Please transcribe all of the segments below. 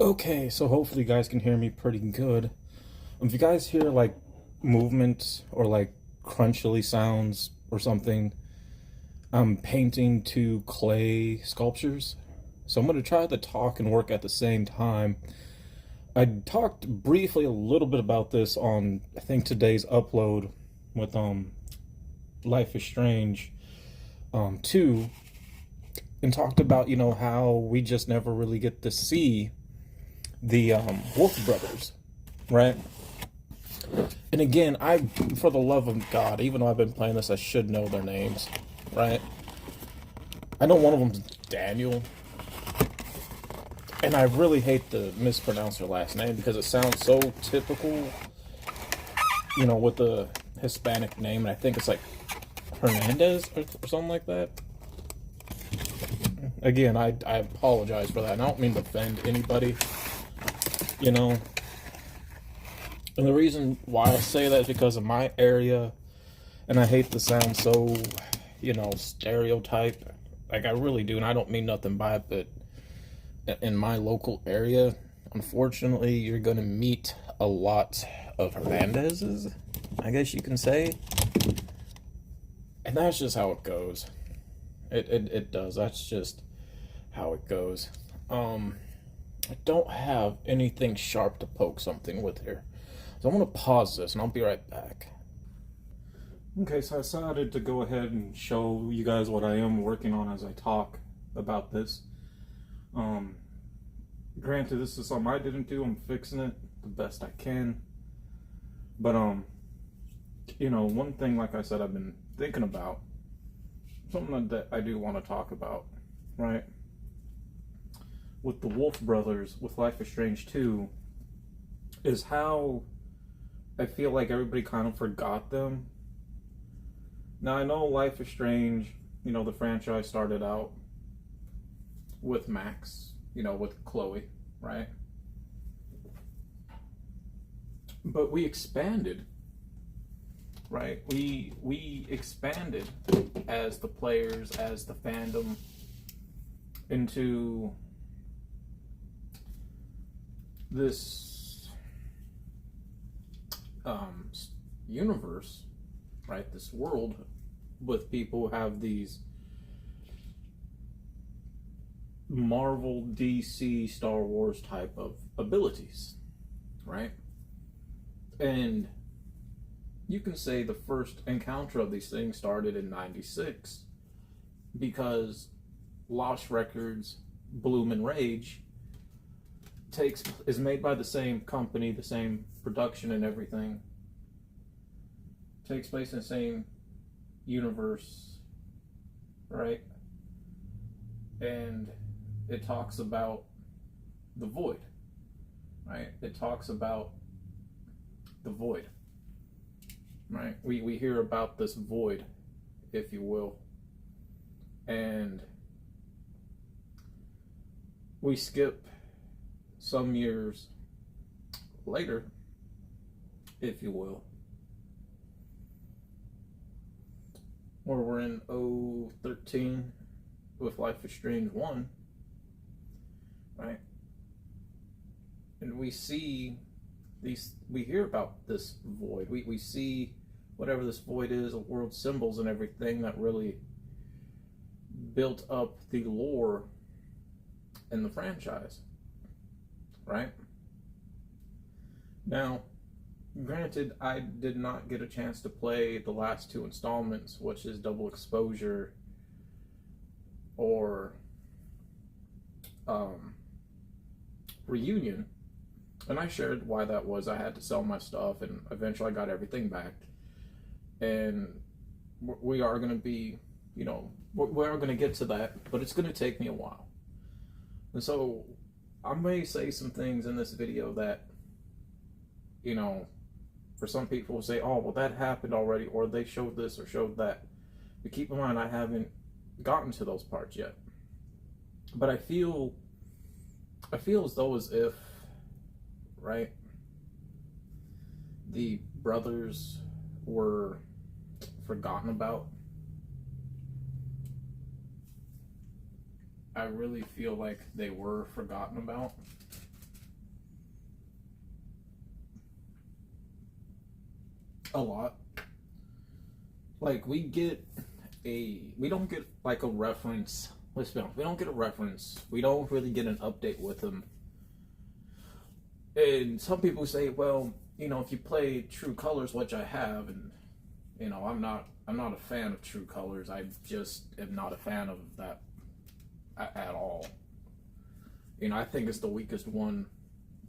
Okay, so hopefully you guys can hear me pretty good. If you guys hear like movement or like crunchily sounds or something, I'm painting two clay sculptures. So I'm going to try to talk and work at the same time. I talked briefly a little bit about this on I think today's upload with Life is Strange 2, and talked about, how we just never really get to see the Wolf brothers, right? And again, for the love of God, even though I've been playing this, I should know their names, right? I know one of them's Daniel, and I really hate to mispronounce her last name because it sounds so typical, with the Hispanic name, and I think it's like Hernandez or something like that. Again, I apologize for that, and I don't mean to offend anybody, you know. And the reason why I say that is because of my area, and I hate to sound so, stereotype. Like, I really do, and I don't mean nothing by it, but in my local area, unfortunately, you're going to meet a lot of Hernandezes, I guess you can say. And that's just how it goes. It does. That's just how it goes. I don't have anything sharp to poke something with here. So I'm going to pause this and I'll be right back. Okay, so I decided to go ahead and show you guys what I am working on as I talk about this. Granted, this is something I didn't do. I'm fixing it the best I can. But, one thing, like I said, I've been thinking about, something that I do want to talk about, right? With the Wolf Brothers, with Life is Strange 2, is how I feel like everybody kind of forgot them. Now, I know Life is Strange, the franchise started out with Max, with Chloe, right? But we expanded, right? We expanded as the players, as the fandom, into this universe, right? This world with people who have these Marvel, DC, Star Wars type of abilities, right? And you can say the first encounter of these things started in '96 because Lost Records, Bloom and Rage is made by the same company, the same production and everything. Takes place in the same universe, right? And it talks about the void, right? It talks about the void, right? We hear about this void, if you will, and we skip some years later, if you will, where we're in 2013 with Life is Strange 1, right? And we hear about this void. We see whatever this void is, world symbols and everything that really built up the lore in the franchise, right? Now, granted, I did not get a chance to play the last two installments, which is Double Exposure or Reunion, and I shared why that was. I had to sell my stuff, and eventually I got everything back. And we are going to be, we are going to get to that, but it's going to take me a while. And so I may say some things in this video that, for some people will say, oh, well, that happened already, or they showed this or showed that. But keep in mind, I haven't gotten to those parts yet. But I feel as though as if, right, the brothers were forgotten about. I really feel like they were forgotten about. a lot. Like we don't get like a reference. Let's be honest, we don't get a reference. We don't really get an update with them. And some people say, well, if you play True Colors, which I have, and I'm not a fan of True Colors. I just am not a fan of that at all. I think it's the weakest one,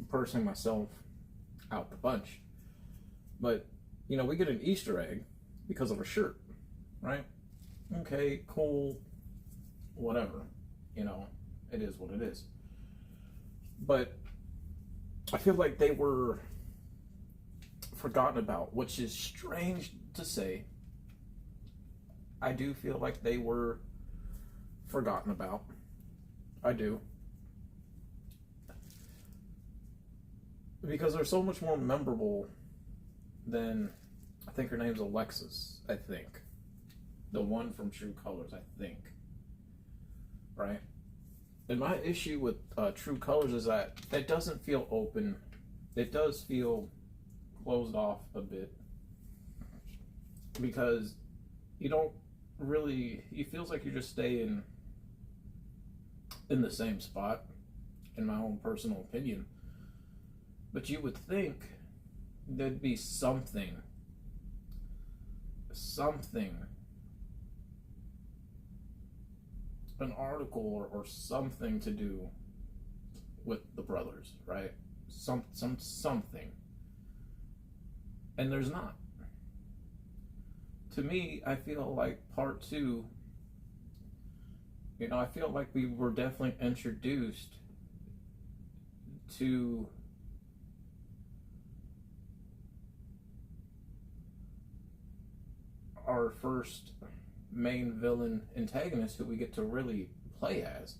personally myself, out the bunch. But we get an Easter egg because of a shirt, right? Okay, cool, whatever. It is what it is. But I feel like they were forgotten about, which is strange to say. I do feel like they were forgotten about. I do. Because they're so much more memorable than, I think her name's Alexis, I think. The one from True Colors, I think. Right? And my issue with True Colors is that it doesn't feel open. It does feel closed off a bit. Because you don't really, it feels like you're just staying in the same spot, in my own personal opinion. But you would think there'd be something, an article or something to do with the brothers, right? Something. And there's not. To me, I feel like part 2, I feel like we were definitely introduced to our first main villain antagonist who we get to really play as.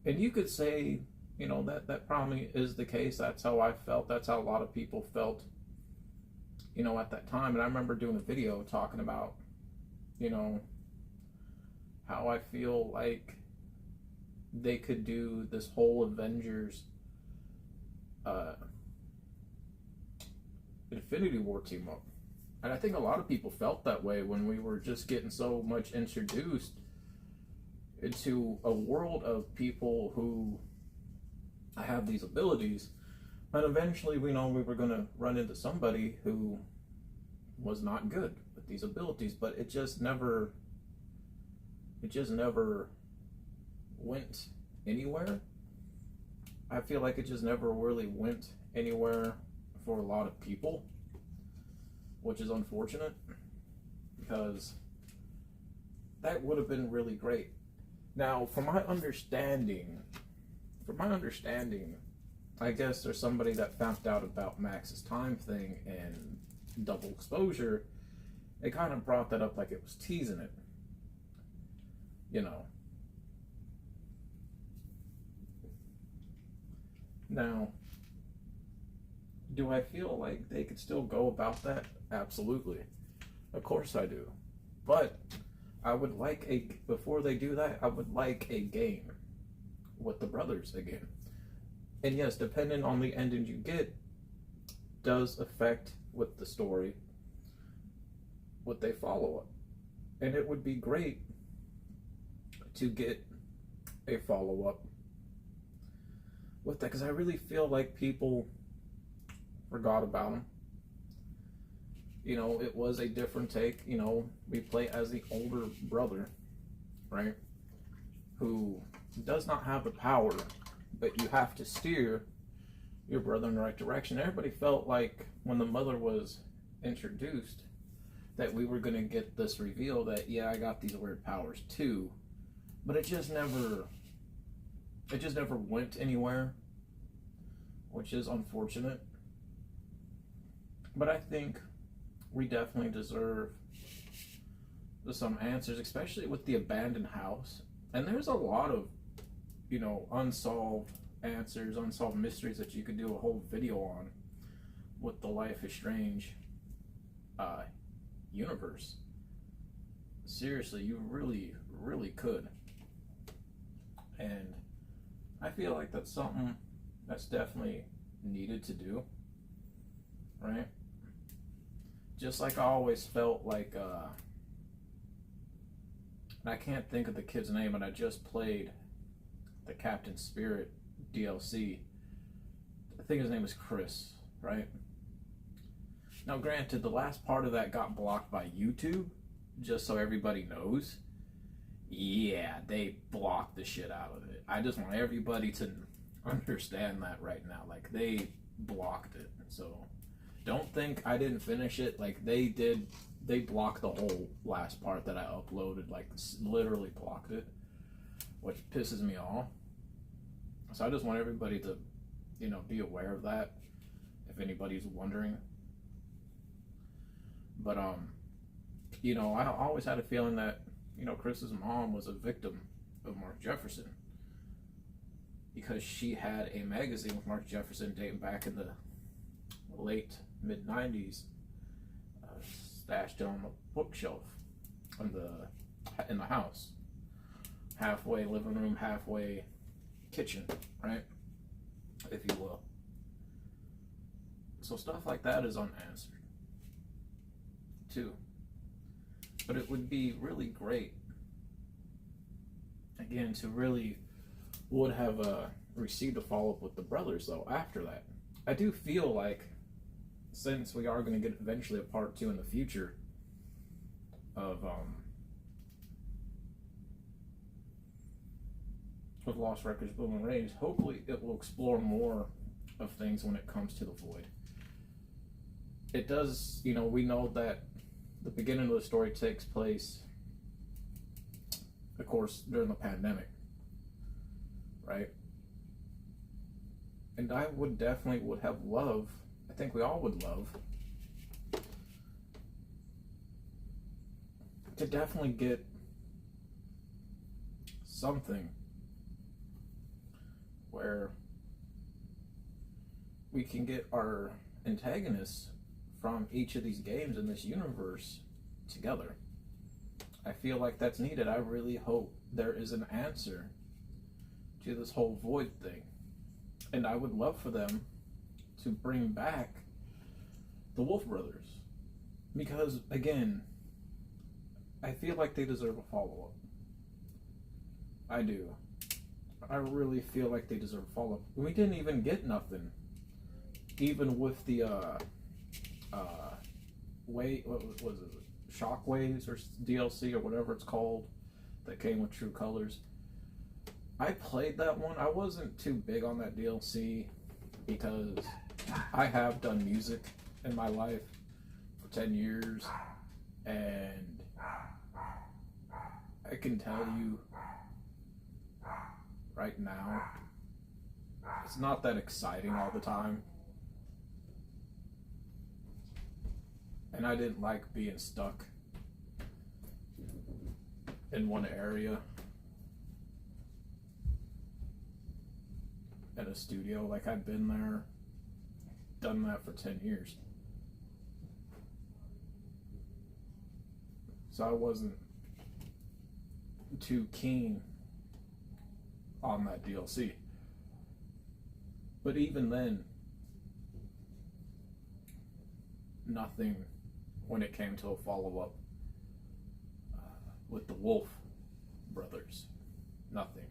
And you could say, that probably is the case. That's how I felt. That's how a lot of people felt, at that time. And I remember doing a video talking about, how I feel like they could do this whole Avengers Infinity War team up. And I think a lot of people felt that way when we were just getting so much introduced into a world of people who have these abilities. But eventually we know we were going to run into somebody who was not good with these abilities. But it just never went anywhere. I feel like it just never really went anywhere for a lot of people, which is unfortunate, because that would have been really great. Now, from my understanding, I guess there's somebody that found out about Max's time thing and double exposure. It kind of brought that up like it was teasing it. Now, do I feel like they could still go about that? Absolutely. Of course I do. But I would like before they do that, I would like a game with the brothers again. And yes, depending on the ending you get, does affect with the story what they follow up. And it would be great to get a follow-up with that, because I really feel like people forgot about him. It was a different take. We play as the older brother, right? Who does not have the power, but you have to steer your brother in the right direction. Everybody felt like when the mother was introduced that we were going to get this reveal that, yeah, I got these weird powers too. But it just never went anywhere, which is unfortunate. But I think we definitely deserve some answers, especially with the abandoned house. And there's a lot of, unsolved answers, unsolved mysteries that you could do a whole video on with the Life is Strange universe. Seriously, you really, really could. And I feel like that's something that's definitely needed to do, right? just like I always felt like, and I can't think of the kid's name, and I just played the Captain Spirit DLC. I think his name is Chris, right? Now, granted, the last part of that got blocked by YouTube, just so everybody knows. Yeah, they blocked the shit out of it. I just want everybody to understand that right now. Like, they blocked it. So, don't think I didn't finish it. Like, they did. They blocked the whole last part that I uploaded. Like, literally blocked it, which pisses me off. So, I just want everybody to, be aware of that, if anybody's wondering. But, I always had a feeling that, Chris's mom was a victim of Mark Jefferson, because she had a magazine with Mark Jefferson dating back in the late mid 90s, stashed on the bookshelf in the house, halfway living room, halfway kitchen, right, if you will. So stuff like that is unanswered too. But it would be really great, again, to really would have received a follow-up with the brothers, though, after that. I do feel like, since we are going to get eventually a part 2 in the future of Lost Records, Boom and Rage, hopefully it will explore more of things when it comes to the Void. It does, we know that the beginning of the story takes place, of course, during the pandemic, right? And I would have loved, I think we all would love, to definitely get something where we can get our antagonists from each of these games in this universe together. I feel like that's needed. I really hope there is an answer to this whole Void thing. And I would love for them to bring back the Wolf Brothers. Because, again, I feel like they deserve a follow-up. I do. I really feel like they deserve a follow-up. We didn't even get nothing. Even with the, what was it? Shockwaves or DLC or whatever it's called that came with True Colors. I played that one. I wasn't too big on that DLC because I have done music in my life for 10 years, and I can tell you right now, it's not that exciting all the time. And I didn't like being stuck in one area at a studio. Like, I've been there, done that for 10 years. So I wasn't too keen on that DLC. But even then, nothing when it came to a follow-up with the Wolf Brothers. Nothing.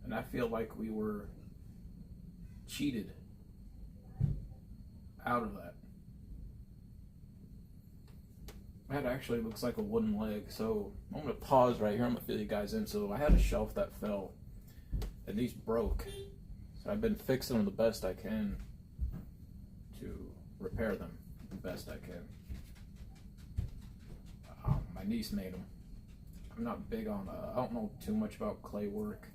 And I feel like we were cheated out of that. That actually looks like a wooden leg, so I'm going to pause right here. I'm going to fill you guys in. So I had a shelf that fell, and these broke. So I've been fixing them the best I can to repair them the best I can. My niece made them. I'm not big on, I don't know too much about clay work,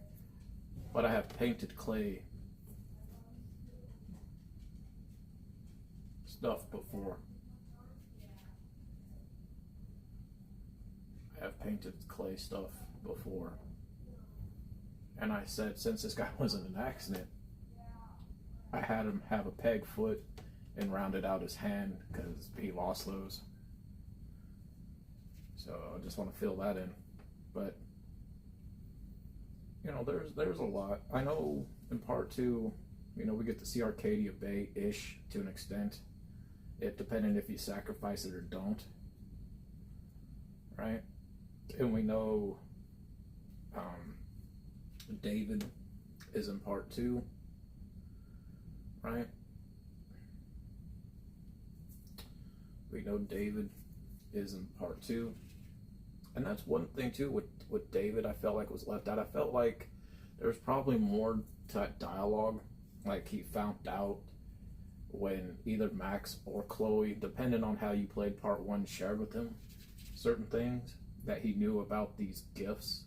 but I have painted clay stuff before. I have painted clay stuff before. And I said, since this guy was in an accident, I had him have a peg foot and rounded out his hand because he lost those. So I just want to fill that in. But, you know, there's a lot. I know in part 2, You know, we get to see Arcadia Bay-ish to an extent, it depending if you sacrifice it or don't, right? And we know David is in part 2, right? We know David is in part 2. And that's one thing too with David I felt like was left out. I felt like there was probably more dialogue, like he found out when either Max or Chloe, depending on how you played part 1, shared with him certain things that he knew about these gifts.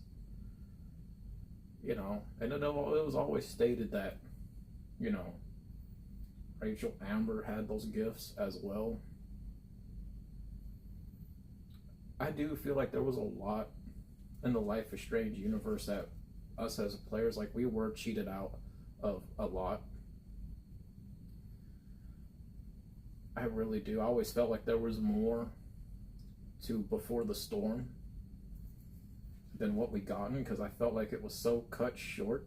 You know, and it was always stated that, you know, Rachel Amber had those gifts as well. I do feel like there was a lot in the Life is Strange universe that us as players, like, we were cheated out of a lot. I really do. I always felt like there was more to Before the Storm than what we gotten, because I felt like it was so cut short.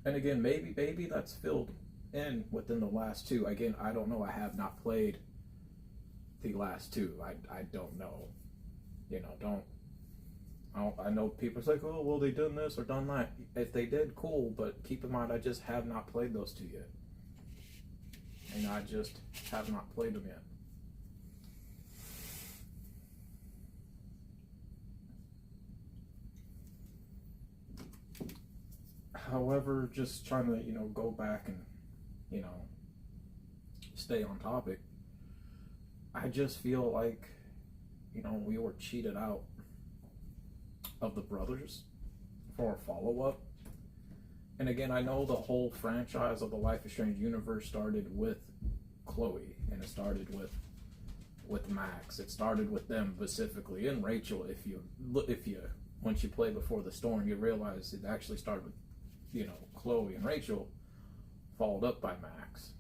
And again, maybe that's filled in within the last 2. Again, I don't know. I have not played the last 2. I don't know. You know, I know people say, oh, well, they done this or done that. If they did, cool, but keep in mind, I just have not played those 2 yet. And I just have not played them yet. However, just trying to, you know, go back and, you know, stay on topic, I just feel like, you know, we were cheated out of the brothers for a follow-up. And again, I know the whole franchise of the Life is Strange universe started with Chloe, and it started with Max. It started with them specifically, and Rachel. If you once you play Before the Storm, you realize it actually started with, you know, Chloe and Rachel, followed up by Max.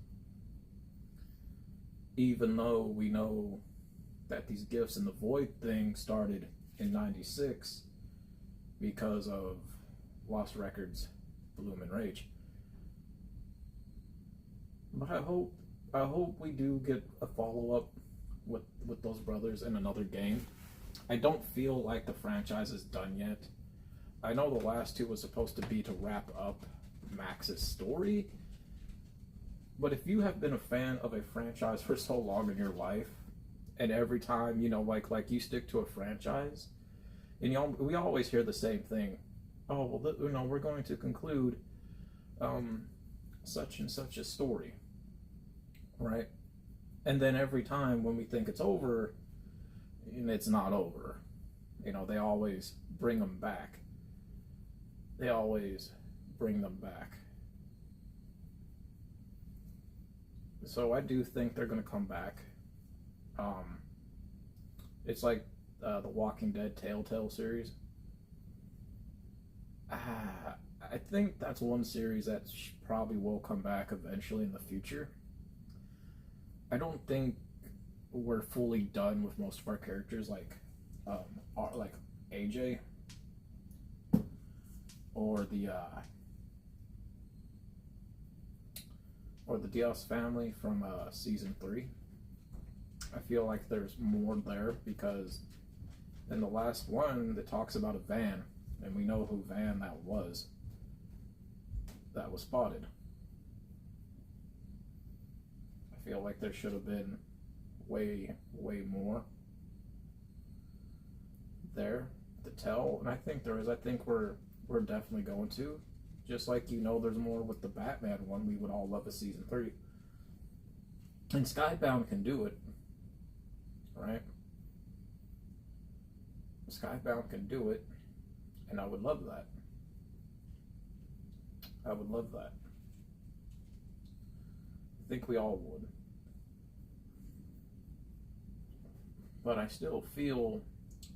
Even though we know that these gifts and the Void thing started in '96 because of Lost Records, Bloom and Rage. But I hope we do get a follow-up with those brothers in another game. I don't feel like the franchise is done yet. I know the last 2 was supposed to be to wrap up Max's story, but if you have been a fan of a franchise for so long in your life, and every time, you know, like you stick to a franchise, and we always hear the same thing. Oh, well, you know, we're going to conclude such and such a story, right? And then every time when we think it's over, and it's not over, you know, they always bring them back. They always bring them back. So I do think they're going to come back. It's like the Walking Dead Telltale series. I think that's one series that probably will come back eventually in the future. I don't think we're fully done with most of our characters, like AJ or the Diaz family from season 3. I feel like there's more there, because in the last one that talks about a van, and we know who van that was spotted. I feel like there should have been way more there to tell, and I think there is. I think we're definitely going to. Just like, you know, there's more with the Batman one. We would all love a season 3. And Skybound can do it, right? Skybound can do it, and I would love that. I would love that. I think we all would. But I still feel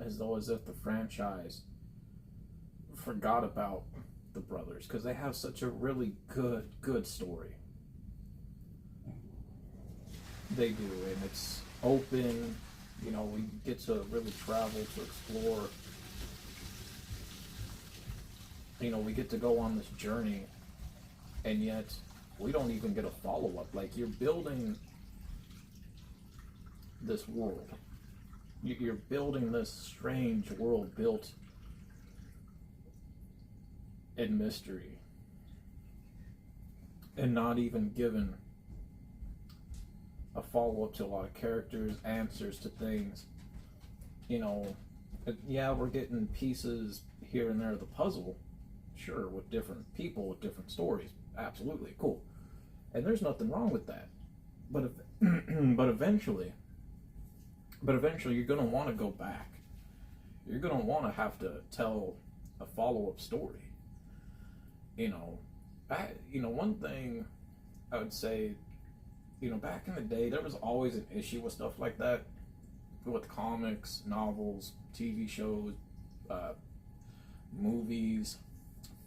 as if the franchise forgot about the brothers, because they have such a really good story. They do, and it's open. You know, we get to really travel to explore. You know, we get to go on this journey and yet we don't even get a follow-up. Like, you're building this world. You're building this strange world built in mystery, and not even given a follow-up to a lot of characters, answers to things. You know, yeah, we're getting pieces here and there of the puzzle, sure, with different people, with different stories, absolutely, cool. And there's nothing wrong with that. But if, but eventually you're going to want to go back. You're going to want to have to tell a follow-up story. You know, one thing I would say, back in the day, there was always an issue with stuff like that, with comics, novels, TV shows, movies,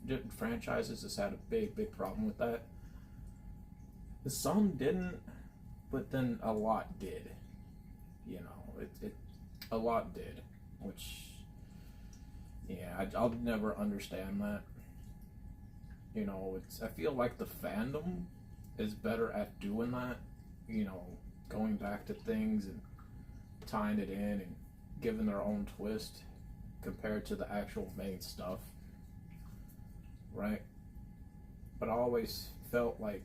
different franchises just had a big problem with that. Some didn't, but then a lot did. A lot did, which, yeah, I'll never understand that. I feel like the fandom is better at doing that, going back to things and tying it in and giving their own twist compared to the actual main stuff, right? But I always felt like,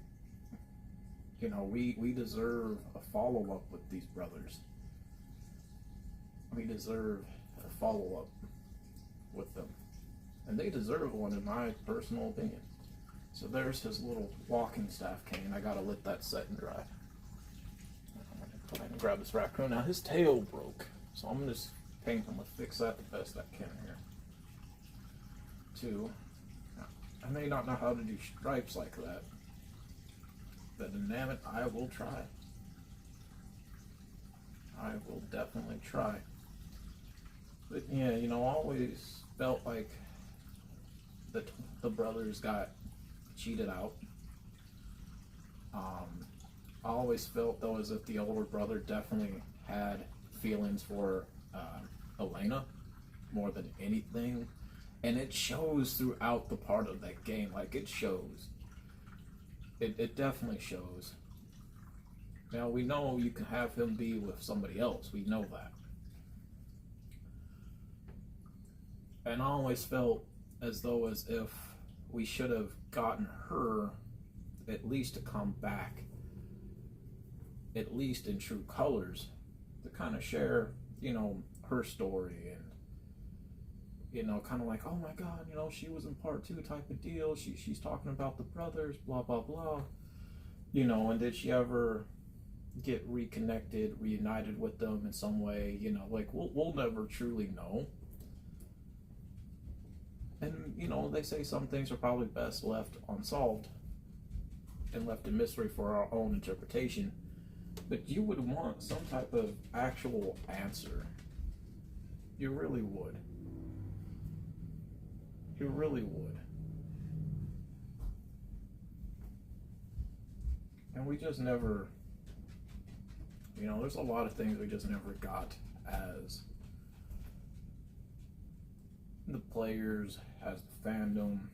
we deserve a follow-up with these brothers. We deserve a follow-up with them. And they deserve one, in my personal opinion. So there's his little walking staff cane. I gotta let that set and dry. I'm gonna go ahead and grab this raccoon. Now his tail broke, so I'm just I'm gonna fix that the best I can here. 2, I may not know how to do stripes like that, but damn it, I will try. I will definitely try. But yeah, I always felt like the brothers got cheated out. I always felt, though, as if the older brother definitely had feelings for Elena more than anything, and it shows throughout the part of that game. Like, it shows. It definitely shows. Now, we know you can have him be with somebody else. We know that. And I always felt as if we should have gotten her at least to come back, at least in true colors, to kind of share, her story, and, kind of like, oh my God, she was in part 2 type of deal. She's talking about the brothers, blah, blah, blah. And did she ever get reconnected, reunited with them in some way? Like, we'll never truly know. And, they say some things are probably best left unsolved and left in mystery for our own interpretation. But you would want some type of actual answer. You really would. You really would. And we just never, there's a lot of things we just never got as the players, as the fandom,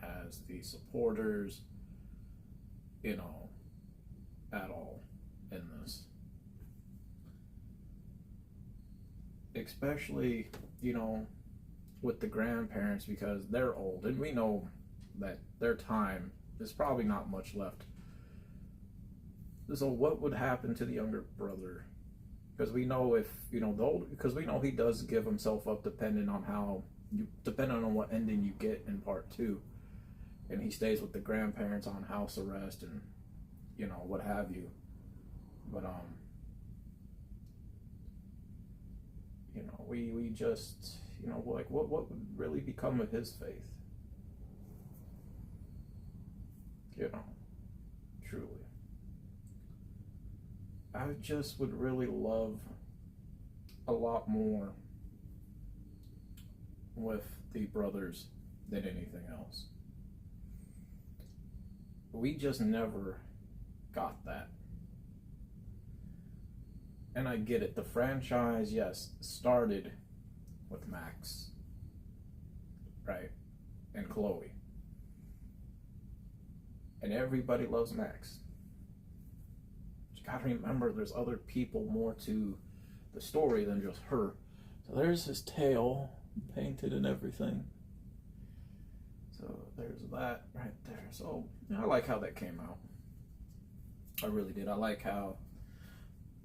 as the supporters, at all in this. Especially, with the grandparents, because they're old, and we know that their time is probably not much left. So what would happen to the younger brother? Because we know because we know he does give himself up depending on what ending you get in part 2. And he stays with the grandparents on house arrest and, what have you. But, we just, like, what would really become of his faith? Truly. I just would really love a lot more with the brothers than anything else. We just never got that. And I get it. The franchise, yes, started with Max, right? And Chloe. and everybody loves Max. But you gotta remember there's other people more to the story than just her. So there's his tail painted and everything. So there's that right there. So I like how that came out. I really did. I like how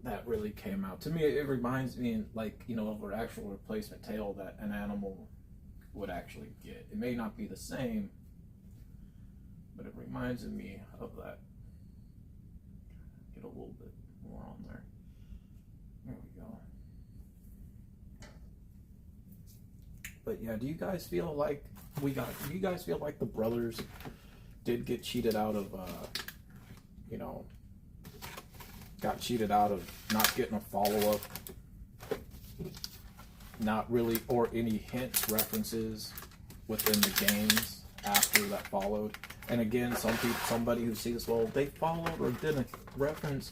that really came out. To me, it reminds me, like, you know, of an actual replacement tail that an animal would actually get. It may not be the same, but it reminds me of that. Get a little bit more on there. There we go. But yeah, do you guys feel like do you guys feel like the brothers did get cheated out of, you know, got cheated out of not getting a follow-up, not really, or any hints, references within the games after that followed? And again, somebody who sees, well, they followed or did a reference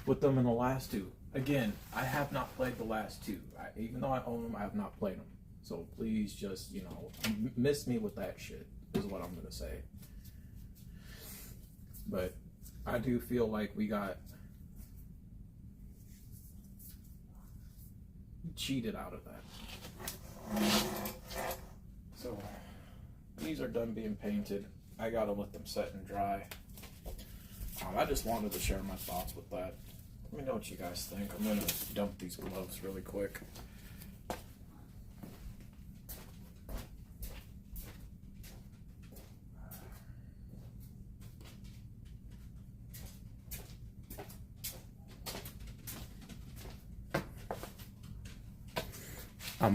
with them in the last two. Again, I have not played the last two. Even though I own them, I have not played them. So please just, you know, miss me with that shit, is what I'm going to say. But I do feel like we got cheated out of that. So these are done being painted. I gotta let them set and dry. I just wanted to share my thoughts with that. Let me know what you guys think. I'm gonna dump these gloves really quick.